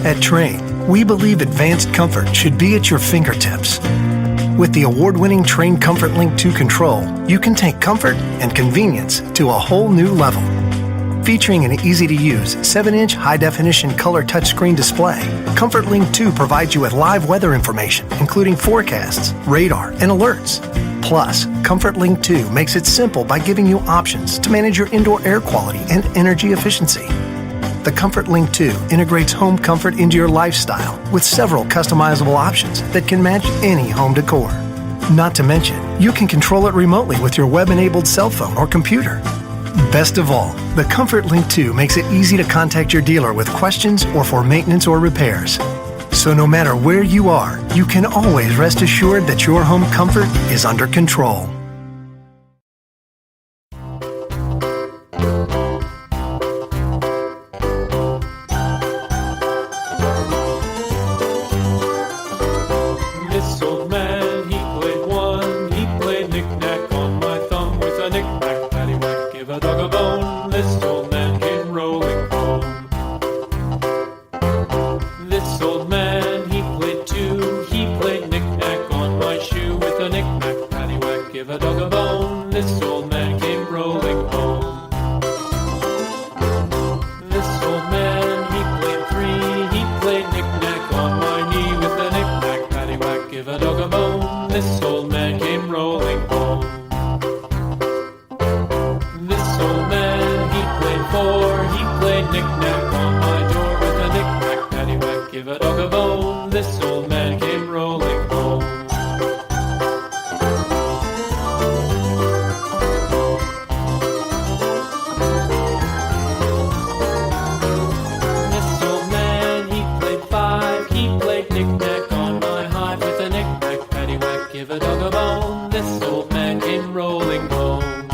At Trane, we believe advanced comfort should be at your fingertips. With the award-winning Trane Comfort Link 2 control, you can take comfort and convenience to a whole new level. Featuring an easy-to-use 7-inch high-definition color touchscreen display, Comfort Link 2 provides you with live weather information, including forecasts, radar, and alerts. Plus, Comfort Link 2 makes it simple by giving you options to manage your indoor air quality and energy efficiency. The Comfort Link 2 integrates home comfort into your lifestyle with several customizable options that can match any home decor. Not to mention, you can control it remotely with your web-enabled cell phone or computer. Best of all, the Comfort Link 2 makes it easy to contact your dealer with questions or for maintenance or repairs. So no matter where you are, you can always rest assured that your home comfort is under control. This old man, he played one, he played knick-knack on my thumb with a knick-knack, paddywhack, give a dog a bone. This old man came rolling home. This old man, he played two, he played knick-knack on my shoe with a knick-knack, paddywhack, give a dog a bone. This old man came rolling home. This old man, he played three, he played knick-knack on my knee with a knick-knack, paddywhack, give a dog a bone. This old man came rolling home. This old man, he played four, he played knick-knack on my door with a knick-knack, paddywhack, give a dog a bone. This old man came rolling home. This old man, he played five, he played knick-knack on my hive with a knick-knack, paddywhack, give a dog a bone. This old man came rolling home.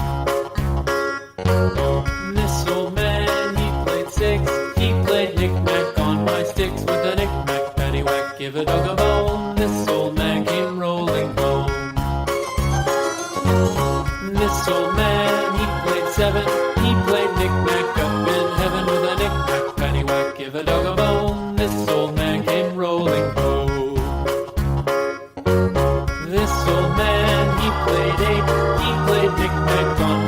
This old man, he played six, he played knick-knack on my sticks with a knick-knack, paddywhack, give a dog a bone. This old man came rolling home. This old man, he played seven, he played knick-knack up in heaven with a knick-knack, paddywhack, give a dog a bone. This old man came rolling home. This old man, he played eight, he played knick-knack on